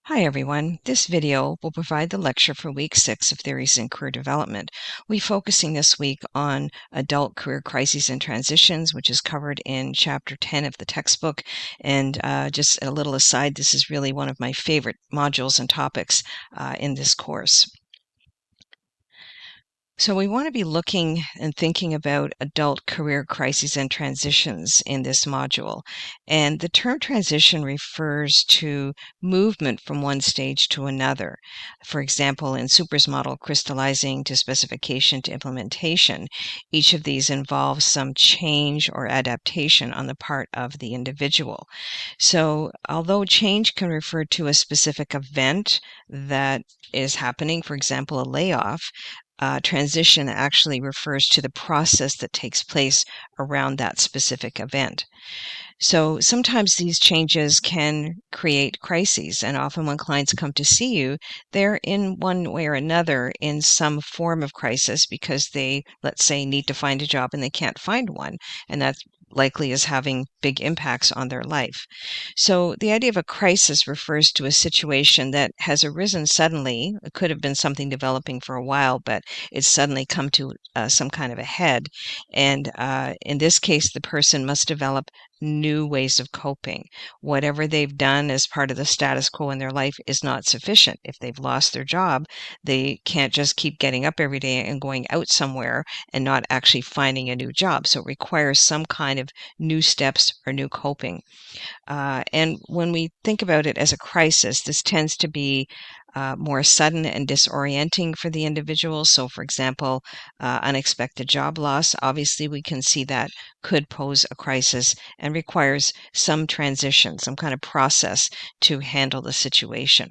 Hi everyone. This video will provide the lecture for week 6 of Theories in Career Development. We're focusing this week on adult career crises and transitions, which is covered in chapter 10 of the textbook. And just a little aside, this is really one of my favorite modules and topics in this course. So we want to be looking and thinking about adult career crises and transitions in this module. And the term transition refers to movement from one stage to another. For example, in Super's model, crystallizing to specification to implementation, each of these involves some change or adaptation on the part of the individual. So although change can refer to a specific event that is happening, for example, a layoff, transition actually refers to the process that takes place around that specific event. So sometimes these changes can create crises, and often when clients come to see you, they're in one way or another in some form of crisis because they, let's say, need to find a job and they can't find one, and that likely is having big impacts on their life. So the idea of a crisis refers to a situation that has arisen suddenly. It could have been something developing for a while, but it's suddenly come to some kind of a head. And in this case, the person must develop new ways of coping. Whatever they've done as part of the status quo in their life is not sufficient. If they've lost their job, they can't just keep getting up every day and going out somewhere and not actually finding a new job. So it requires some kind of new steps or new coping. And when we think about it as a crisis, this tends to be more sudden and disorienting for the individual. So, for example, unexpected job loss, obviously, we can see that could pose a crisis and requires some transition, some kind of process to handle the situation.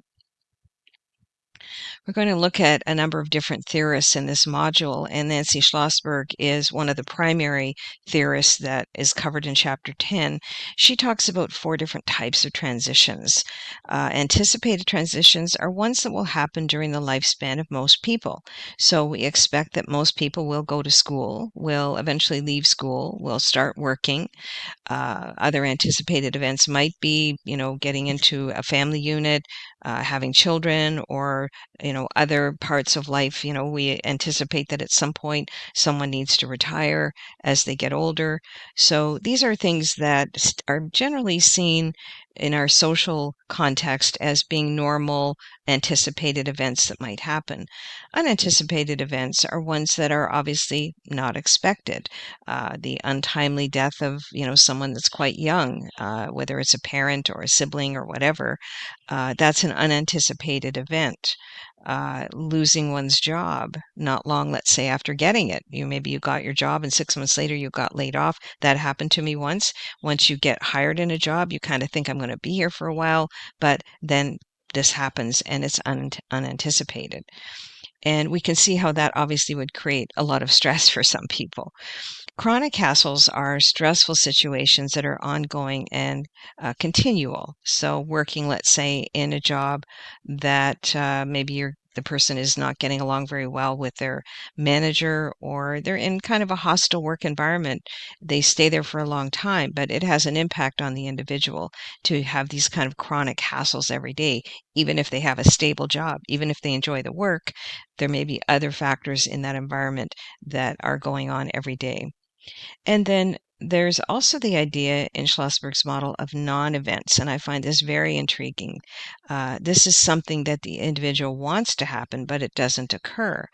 We're going to look at a number of different theorists in this module, and Nancy Schlossberg is one of the primary theorists that is covered in Chapter 10. She talks about 4 different types of transitions. Anticipated transitions are ones that will happen during the lifespan of most people. So we expect that most people will go to school, will eventually leave school, will start working. Other anticipated events might be, getting into a family unit, having children, or, other parts of life. We anticipate that at some point someone needs to retire as they get older. So these are things that are generally seen in our social context as being normal, anticipated events that might happen. Unanticipated events are ones that are obviously not expected. The untimely death of, someone that's quite young, whether it's a parent or a sibling or whatever, that's an unanticipated event. Losing one's job not long, let's say, after getting it. Maybe you got your job and 6 months later you got laid off. That happened to me once. Once you get hired in a job, you kind of think I'm going to be here for a while, but then this happens and it's unanticipated. And we can see how that obviously would create a lot of stress for some people. Chronic hassles are stressful situations that are ongoing and continual. So working, let's say, in a job that maybe the person is not getting along very well with their manager, or they're in kind of a hostile work environment. They stay there for a long time, but it has an impact on the individual to have these kind of chronic hassles every day, even if they have a stable job, even if they enjoy the work. There may be other factors in that environment that are going on every day. And then there's also the idea in Schlossberg's model of non-events, and I find this very intriguing. This is something that the individual wants to happen, but it doesn't occur.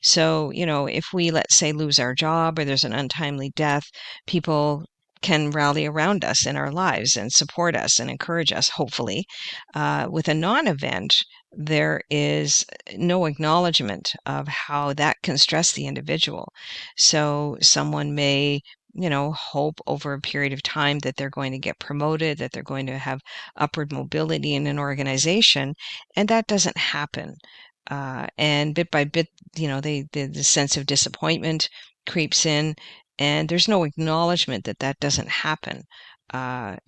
So, if we, let's say, lose our job or there's an untimely death, people can rally around us in our lives and support us and encourage us, hopefully. With a non-event, there is no acknowledgement of how that can stress the individual. So someone may, hope over a period of time that they're going to get promoted, that they're going to have upward mobility in an organization, and that doesn't happen. And bit by bit, the sense of disappointment creeps in, and there's no acknowledgement that that doesn't happen.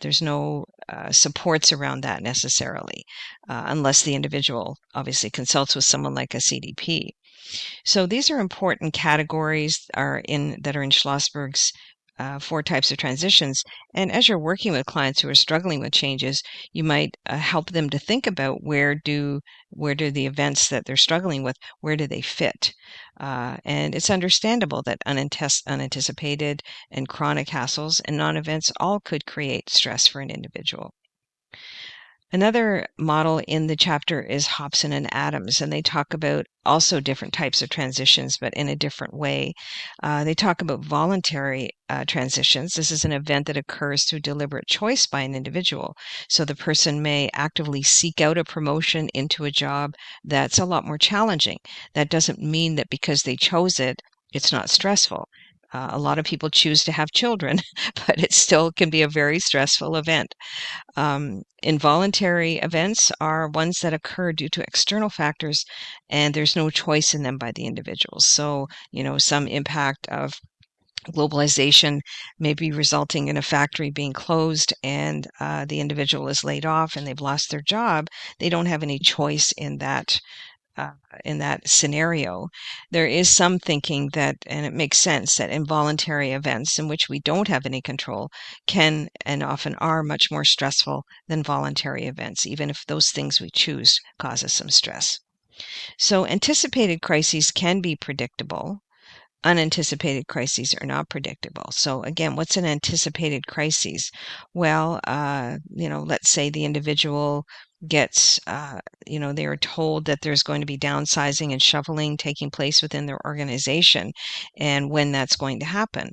There's no supports around that necessarily, unless the individual obviously consults with someone like a CDP. So these are important categories that are in Schlossberg's 4 types of transitions. And as you're working with clients who are struggling with changes, you might help them to think about where do the events that they're struggling with, where do they fit? And it's understandable that unanticipated and chronic hassles and non-events all could create stress for an individual. Another model in the chapter is Hobson and Adams, and they talk about also different types of transitions, but in a different way. They talk about voluntary transitions. This is an event that occurs through deliberate choice by an individual. So the person may actively seek out a promotion into a job that's a lot more challenging. That doesn't mean that because they chose it, it's not stressful. A lot of people choose to have children, but it still can be a very stressful event. Involuntary events are ones that occur due to external factors, and there's no choice in them by the individuals. So, some impact of globalization may be resulting in a factory being closed and the individual is laid off and they've lost their job. They don't have any choice uh, in that scenario. There is some thinking that, and it makes sense, that involuntary events in which we don't have any control can and often are much more stressful than voluntary events, even if those things we choose cause us some stress. So anticipated crises can be predictable. Unanticipated crises are not predictable. So again, what's an anticipated crisis? Well, let's say the individual gets, they are told that there's going to be downsizing and shuffling taking place within their organization, and when that's going to happen.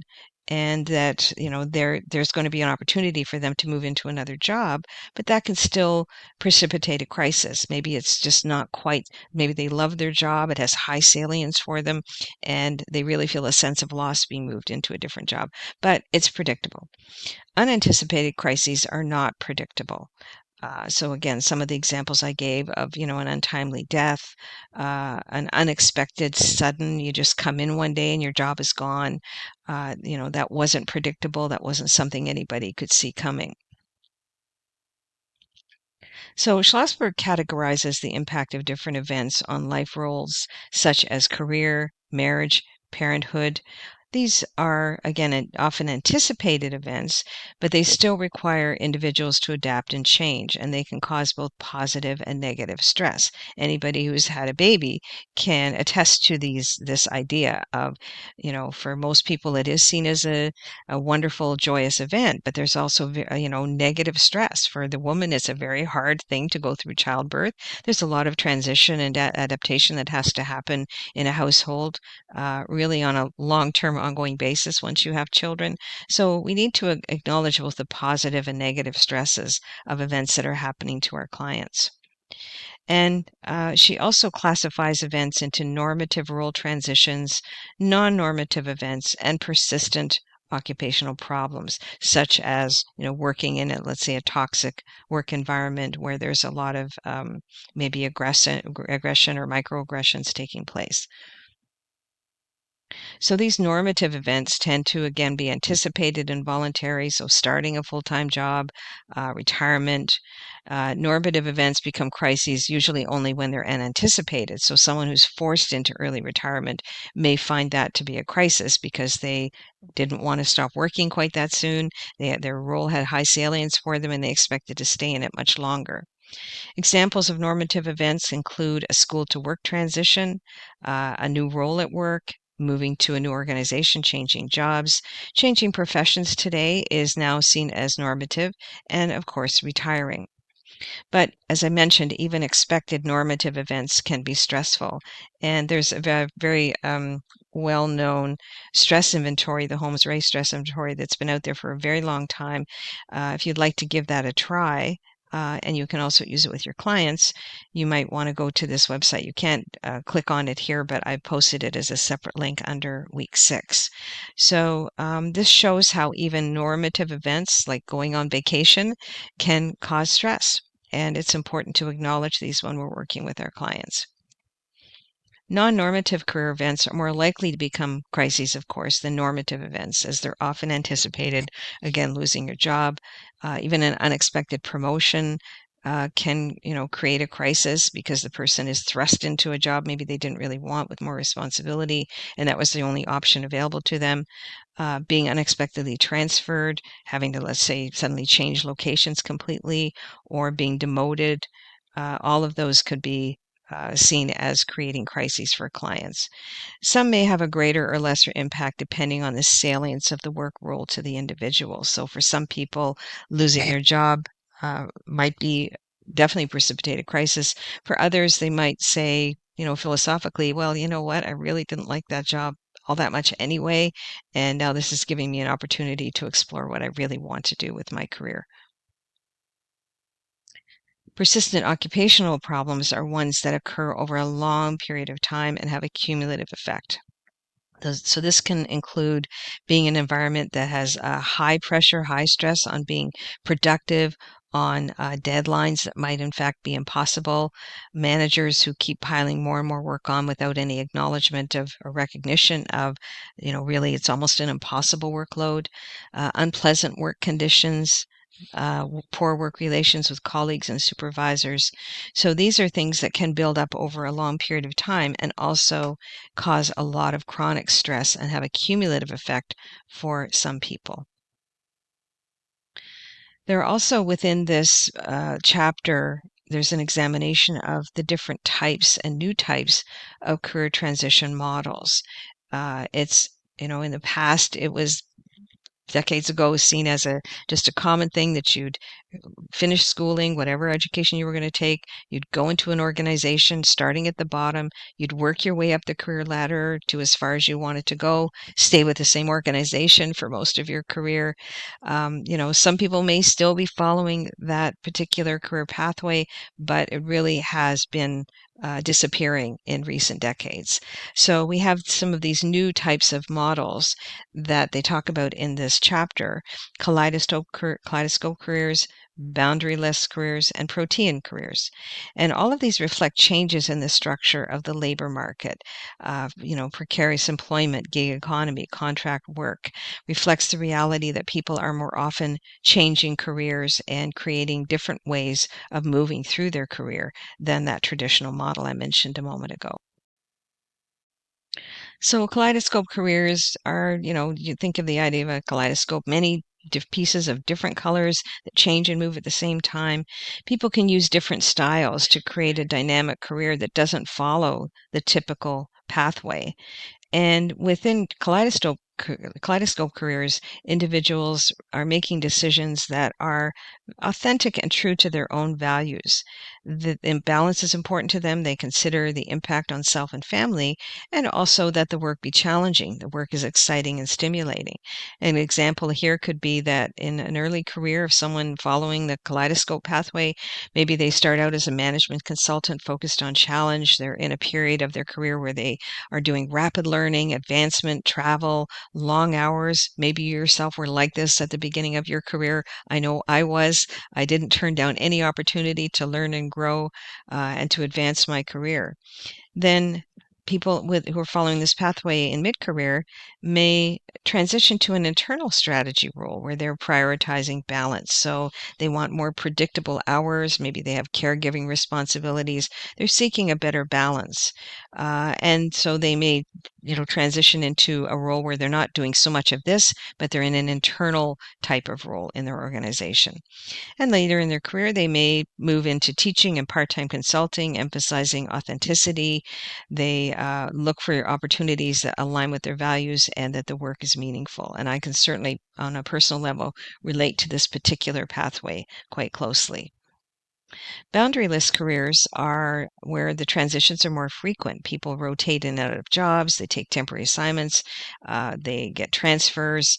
And that, there's going to be an opportunity for them to move into another job, but that can still precipitate a crisis. Maybe it's just not quite, maybe they love their job, it has high salience for them, and they really feel a sense of loss being moved into a different job, but it's predictable. Unanticipated crises are not predictable. So again, some of the examples I gave of, an untimely death, an unexpected sudden, you just come in one day and your job is gone. That wasn't predictable. That wasn't something anybody could see coming. So Schlossberg categorizes the impact of different events on life roles, such as career, marriage, parenthood. These are, again, often anticipated events, but they still require individuals to adapt and change, and they can cause both positive and negative stress. Anybody who's had a baby can attest to this idea of, for most people, it is seen as a wonderful, joyous event, but there's also, negative stress. For the woman, it's a very hard thing to go through childbirth. There's a lot of transition and adaptation that has to happen in a household, really on a long-term ongoing basis once you have children. So we need to acknowledge both the positive and negative stresses of events that are happening to our clients. And she also classifies events into normative role transitions, non-normative events, and persistent occupational problems, such as working in let's say a toxic work environment where there's a lot of maybe aggression or microaggressions taking place. So these normative events tend to, again, be anticipated and voluntary. So starting a full-time job, retirement. Normative events become crises usually only when they're unanticipated. So someone who's forced into early retirement may find that to be a crisis because they didn't want to stop working quite that soon. Their role had high salience for them and they expected to stay in it much longer. Examples of normative events include a school to work transition, a new role at work, moving to a new organization, changing jobs. Changing professions today is now seen as normative, and of course, retiring. But as I mentioned, even expected normative events can be stressful. And there's a very well-known stress inventory, the Holmes Rahe stress inventory, that's been out there for a very long time. If you'd like to give that a try, and you can also use it with your clients, you might want to go to this website. You can't click on it here, but I posted it as a separate link under week 6. So this shows how even normative events like going on vacation can cause stress. And it's important to acknowledge these when we're working with our clients. Non-normative career events are more likely to become crises, of course, than normative events, as they're often anticipated. Again, losing your job, even an unexpected promotion, can, create a crisis because the person is thrust into a job maybe they didn't really want with more responsibility, and that was the only option available to them. Being unexpectedly transferred, having to, let's say, suddenly change locations completely, or being demoted. All of those could be seen as creating crises for clients. Some may have a greater or lesser impact depending on the salience of the work role to the individual. So for some people, losing their job might be definitely precipitate a crisis. For others, they might say, philosophically, well, you know what, I really didn't like that job all that much anyway, and now this is giving me an opportunity to explore what I really want to do with my career. Persistent occupational problems are ones that occur over a long period of time and have a cumulative effect. So this can include being in an environment that has high pressure, high stress on being productive, on deadlines that might in fact be impossible, managers who keep piling more and more work on without any acknowledgement of or recognition of, really it's almost an impossible workload, unpleasant work conditions, poor work relations with colleagues and supervisors. So these are things that can build up over a long period of time and also cause a lot of chronic stress and have a cumulative effect for some people. There are also within this chapter, there's an examination of the different types and new types of career transition models. It's, in the past, it was decades ago seen as just a common thing that you'd finish schooling, whatever education you were going to take, you'd go into an organization starting at the bottom, you'd work your way up the career ladder to as far as you wanted to go, stay with the same organization for most of your career. Some people may still be following that particular career pathway, but it really has been disappearing in recent decades. So we have some of these new types of models that they talk about in this chapter: kaleidoscope careers, boundaryless careers, and protean careers. And all of these reflect changes in the structure of the labor market. Precarious employment, gig economy, contract work reflects the reality that people are more often changing careers and creating different ways of moving through their career than that traditional model I mentioned a moment ago. So kaleidoscope careers are, you think of the idea of a kaleidoscope, many pieces of different colors that change and move at the same time. People can use different styles to create a dynamic career that doesn't follow the typical pathway. And within kaleidoscope careers, individuals are making decisions that are authentic and true to their own values. The imbalance is important to them. They consider the impact on self and family, and also that the work be challenging. The work is exciting and stimulating. An example here could be that in an early career of someone following the kaleidoscope pathway, maybe they start out as a management consultant focused on challenge. They're in a period of their career where they are doing rapid learning, advancement, travel, long hours. Maybe you yourself were like this at the beginning of your career. I know I was. I didn't turn down any opportunity to learn and grow and to advance my career. Then people who are following this pathway in mid-career may transition to an internal strategy role where they're prioritizing balance. So they want more predictable hours. Maybe they have caregiving responsibilities. They're seeking a better balance. And so they may, transition into a role where they're not doing so much of this, but they're in an internal type of role in their organization. And later in their career, they may move into teaching and part-time consulting, emphasizing authenticity. They look for opportunities that align with their values and that the work is meaningful. And I can certainly, on a personal level, relate to this particular pathway quite closely. Boundaryless careers are where the transitions are more frequent. People rotate in and out of jobs, they take temporary assignments, they get transfers.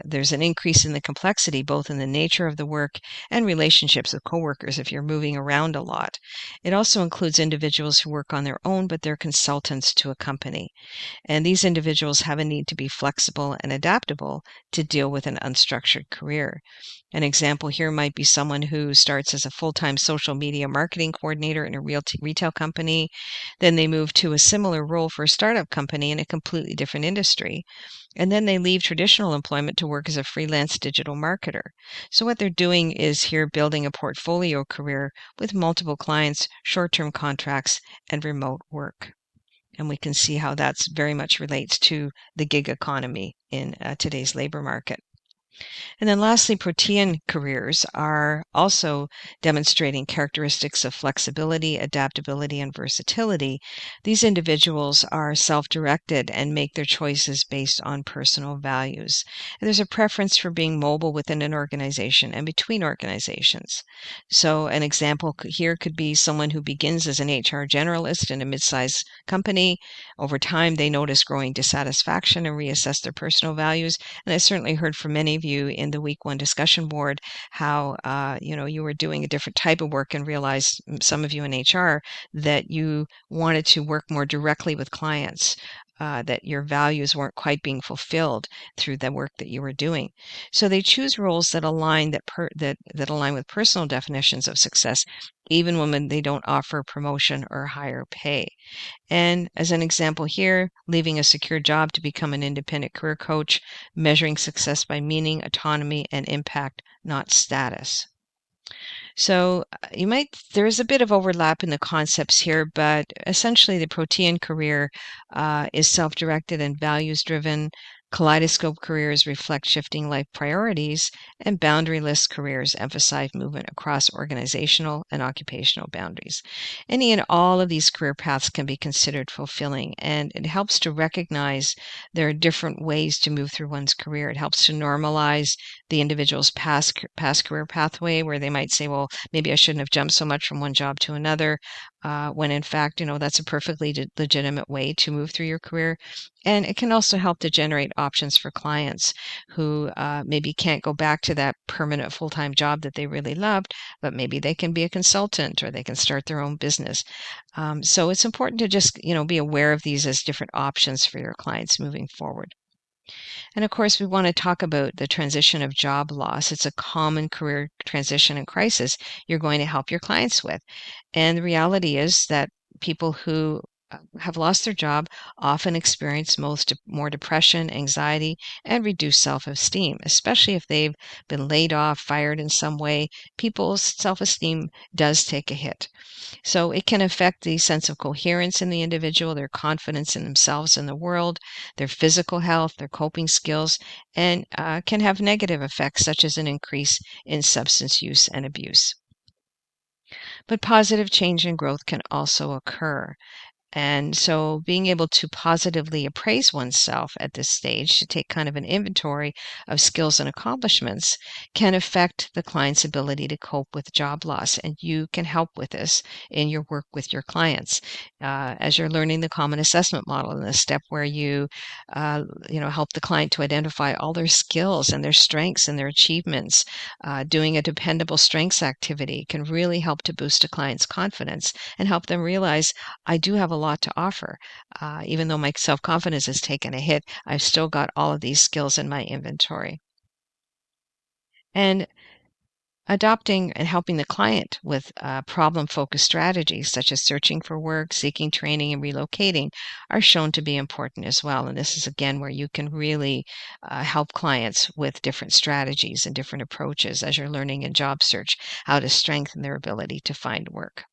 There's an increase in the complexity, both in the nature of the work and relationships with coworkers if you're moving around a lot. It also includes individuals who work on their own, but they're consultants to a company. And these individuals have a need to be flexible and adaptable to deal with an unstructured career. An example here might be someone who starts as a full-time social media marketing coordinator in a retail company. Then they move to a similar role for a startup company in a completely different industry. And then they leave traditional employment to work as a freelance digital marketer. So what they're doing is here building a portfolio career with multiple clients, short-term contracts, and remote work. And we can see how that's very much relates to the gig economy in today's labor market. And then lastly, protean careers are also demonstrating characteristics of flexibility, adaptability, and versatility. These individuals are self-directed and make their choices based on personal values. And there's a preference for being mobile within an organization and between organizations. So an example here could be someone who begins as an HR generalist in a mid-sized company. Over time, they notice growing dissatisfaction and reassess their personal values. And I certainly heard from many of you in the week one discussion board how you were doing a different type of work and realized, some of you in HR, that you wanted to work more directly with clients. That your values weren't quite being fulfilled through the work that you were doing. So they choose roles that align that align with personal definitions of success, even when they don't offer promotion or higher pay. And as an example here, leaving a secure job to become an independent career coach, measuring success by meaning, autonomy, and impact, not status. So there is a bit of overlap in the concepts here, but essentially the protean career is self-directed and values-driven. Kaleidoscope careers reflect shifting life priorities, and boundaryless careers emphasize movement across organizational and occupational boundaries. Any and all of these career paths can be considered fulfilling, and it helps to recognize there are different ways to move through one's career. It helps to normalize the individual's past career pathway, where they might say, well, maybe I shouldn't have jumped so much from one job to another, when in fact, that's a perfectly legitimate way to move through your career. And it can also help to generate options for clients who maybe can't go back to that permanent full-time job that they really loved, but maybe they can be a consultant or they can start their own business. So it's important to just be aware of these as different options for your clients moving forward. And of course, we want to talk about the transition of job loss. It's a common career transition and crisis you're going to help your clients with. And the reality is that people who have lost their job often experience more depression, anxiety, and reduced self-esteem, especially if they've been laid off, fired in some way. People's self-esteem does take a hit. So it can affect the sense of coherence in the individual, their confidence in themselves and the world, their physical health, their coping skills, and can have negative effects such as an increase in substance use and abuse. But positive change and growth can also occur. And so being able to positively appraise oneself at this stage, to take kind of an inventory of skills and accomplishments, can affect the client's ability to cope with job loss. And you can help with this in your work with your clients. As you're learning the common assessment model, in the step where help the client to identify all their skills and their strengths and their achievements. Doing a dependable strengths activity can really help to boost a client's confidence and help them realize, I do have a lot to offer. Even though my self-confidence has taken a hit, I've still got all of these skills in my inventory. And adopting and helping the client with problem-focused strategies such as searching for work, seeking training, and relocating are shown to be important as well. And this is again where you can really help clients with different strategies and different approaches as you're learning in job search how to strengthen their ability to find work.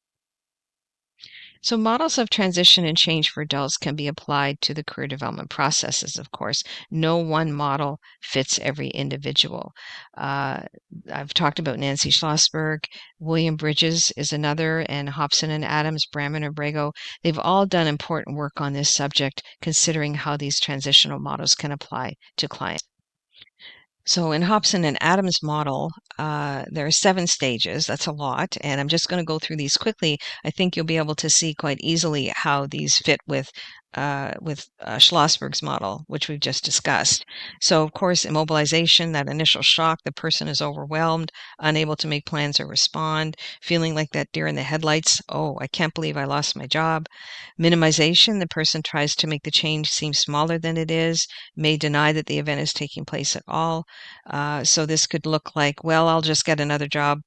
So models of transition and change for adults can be applied to the career development processes, of course. No one model fits every individual. Uh, I've talked about Nancy Schlossberg. William Bridges is another, and Hobson and Adams, Bramman and Brago. They've all done important work on this subject, considering how these transitional models can apply to clients. So in Hobson and Adams' model, there are 7 stages. That's a lot, and I'm just going to go through these quickly. I think you'll be able to see quite easily how these fit with Schlossberg's model, which we've just discussed. So, of course, immobilization, that initial shock, the person is overwhelmed, unable to make plans or respond, feeling like that deer in the headlights. Oh, I can't believe I lost my job. Minimization, the person tries to make the change seem smaller than it is, may deny that the event is taking place at all. So this could look like, well, I'll just get another job,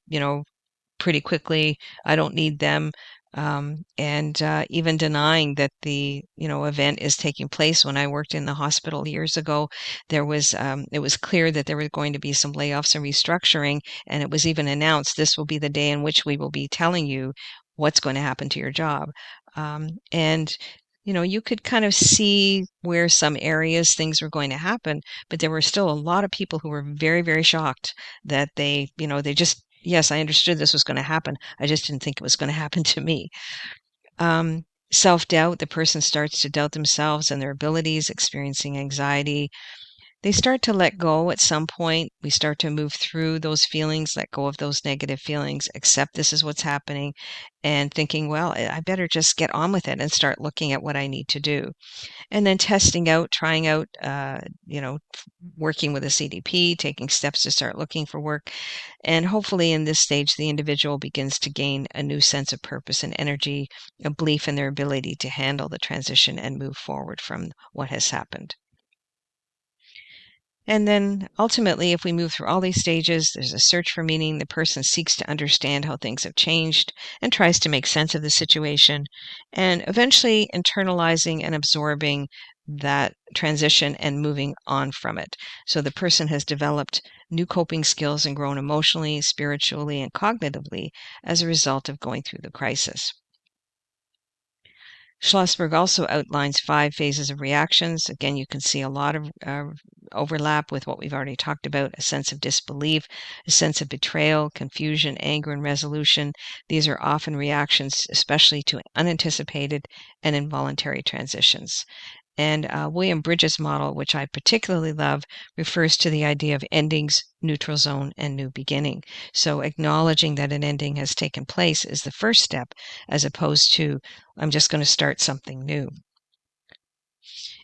pretty quickly. I don't need them. and even denying that the event is taking place. When I worked in the hospital years ago, it was clear that there were going to be some layoffs and restructuring, and it was even announced this will be the day in which we will be telling you what's going to happen to your job. And you could kind of see where some areas things were going to happen, but there were still a lot of people who were very, very shocked that they just, yes, I understood this was going to happen. I just didn't think it was going to happen to me. Self-doubt, the person starts to doubt themselves and their abilities, experiencing anxiety. They start to let go at some point. We start to move through those feelings, let go of those negative feelings, accept this is what's happening, and thinking, well, I better just get on with it and start looking at what I need to do. And then testing out, trying out, working with a CDP, taking steps to start looking for work. And hopefully in this stage, the individual begins to gain a new sense of purpose and energy, a belief in their ability to handle the transition and move forward from what has happened. And then ultimately, if we move through all these stages, there's a search for meaning. The person seeks to understand how things have changed and tries to make sense of the situation, and eventually internalizing and absorbing that transition and moving on from it. So the person has developed new coping skills and grown emotionally, spiritually, and cognitively as a result of going through the crisis. Schlossberg also outlines 5 phases of reactions. Again, you can see a lot of overlap with what we've already talked about: a sense of disbelief, a sense of betrayal, confusion, anger, and resolution. These are often reactions, especially to unanticipated and involuntary transitions. And William Bridges' model, which I particularly love, refers to the idea of endings, neutral zone, and new beginning. So acknowledging that an ending has taken place is the first step, as opposed to, I'm just going to start something new.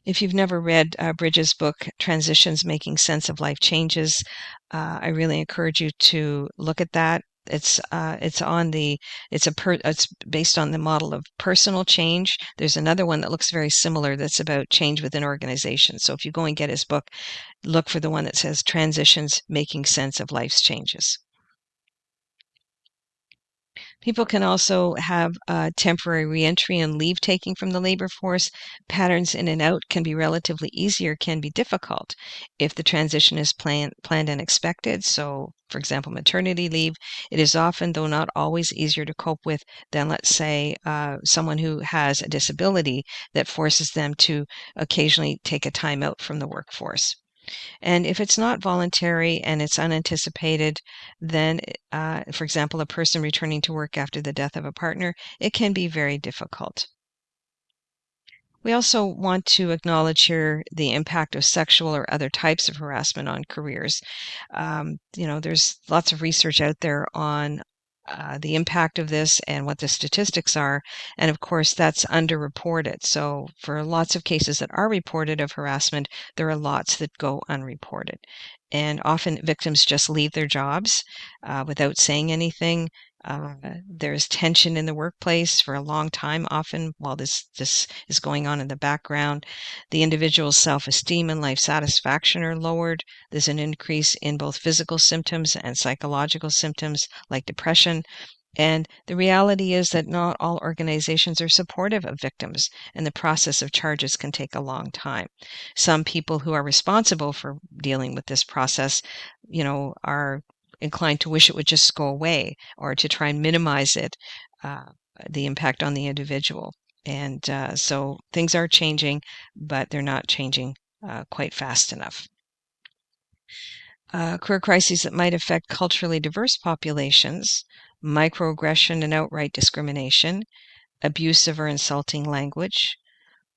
If you've never read Bridges' book, Transitions: Making Sense of Life Changes, I really encourage you to look at that. It's based on the model of personal change. There's another one that looks very similar that's about change within organizations. So if you go and get his book, look for the one that says Transitions: Making Sense of Life's Changes. People can also have temporary reentry and leave taking from the labor force. Patterns in and out can be relatively easy or can be difficult if the transition is planned and expected. So, for example, maternity leave, it is often, though not always, easier to cope with than, let's say, someone who has a disability that forces them to occasionally take a time out from the workforce. And if it's not voluntary and it's unanticipated, then, for example, a person returning to work after the death of a partner, it can be very difficult. We also want to acknowledge here the impact of sexual or other types of harassment on careers. There's lots of research out there on the impact of this and what the statistics are. And of course, that's underreported. So for lots of cases that are reported of harassment, there are lots that go unreported. And often victims just leave their jobs without saying anything. There's tension in the workplace for a long time, often while this is going on in the background. The individual's self-esteem and life satisfaction are lowered. There's an increase in both physical symptoms and psychological symptoms like depression. And the reality is that not all organizations are supportive of victims, and the process of charges can take a long time. Some people who are responsible for dealing with this process, are inclined to wish it would just go away or to try and minimize it, the impact on the individual. And so things are changing, but they're not changing quite fast enough. Career crises that might affect culturally diverse populations: microaggression and outright discrimination, abusive or insulting language,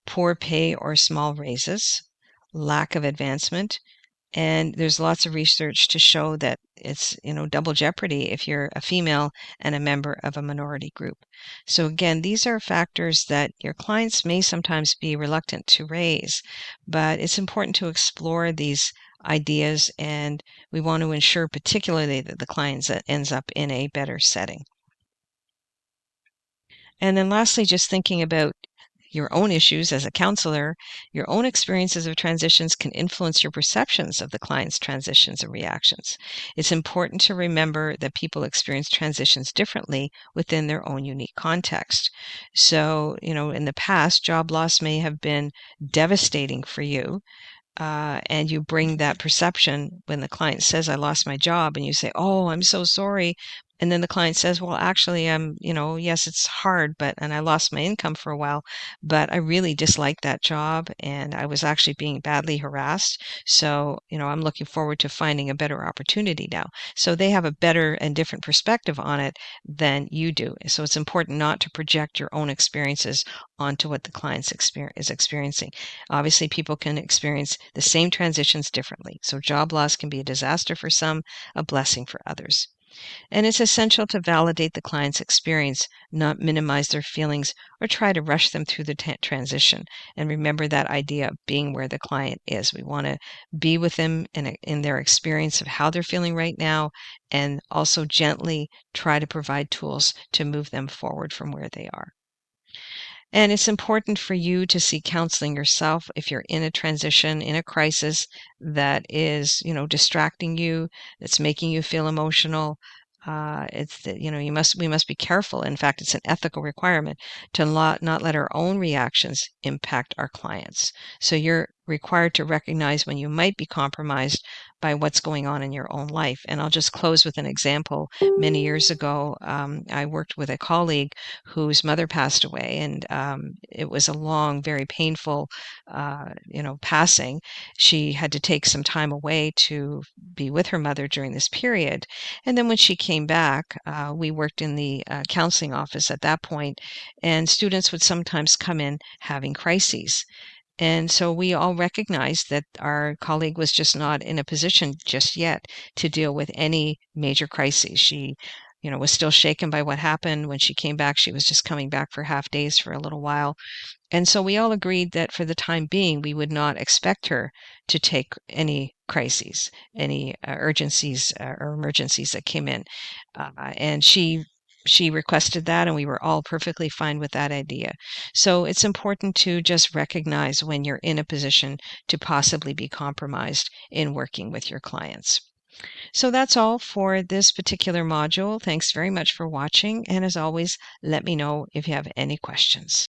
poor pay or small raises, lack of advancement. And there's lots of research to show that it's, double jeopardy if you're a female and a member of a minority group. So again, these are factors that your clients may sometimes be reluctant to raise, but it's important to explore these ideas, and we want to ensure particularly that the client ends up in a better setting. And then lastly, just thinking about your own issues as a counselor, your own experiences of transitions can influence your perceptions of the client's transitions and reactions. It's important to remember that people experience transitions differently within their own unique context. So, in the past, job loss may have been devastating for you, and you bring that perception when the client says, I lost my job, and you say, oh, I'm so sorry. And then the client says, well, actually, yes, it's hard, and I lost my income for a while, but I really disliked that job and I was actually being badly harassed. So, I'm looking forward to finding a better opportunity now. So they have a better and different perspective on it than you do. So it's important not to project your own experiences onto what the client is experiencing. Obviously, people can experience the same transitions differently. So job loss can be a disaster for some, a blessing for others. And it's essential to validate the client's experience, not minimize their feelings or try to rush them through the transition. And remember that idea of being where the client is. We want to be with them in their experience of how they're feeling right now, and also gently try to provide tools to move them forward from where they are. And it's important for you to seek counseling yourself if you're in a transition, in a crisis that is, distracting you, that's making you feel emotional. It's that, we must be careful. In fact, it's an ethical requirement to not let our own reactions impact our clients. So you're required to recognize when you might be compromised by what's going on in your own life. And I'll just close with an example. Many years ago, I worked with a colleague whose mother passed away, and it was a long, very painful, passing. She had to take some time away to be with her mother during this period. And then when she came back, we worked in the counseling office at that point, and students would sometimes come in having crises. And so we all recognized that our colleague was just not in a position just yet to deal with any major crises. She, was still shaken by what happened. When she came back, she was just coming back for half days for a little while. And so we all agreed that for the time being, we would not expect her to take any crises, any urgencies or emergencies that came in. And she requested that, and we were all perfectly fine with that idea. So it's important to just recognize when you're in a position to possibly be compromised in working with your clients. So that's all for this particular module. Thanks very much for watching. And as always, let me know if you have any questions.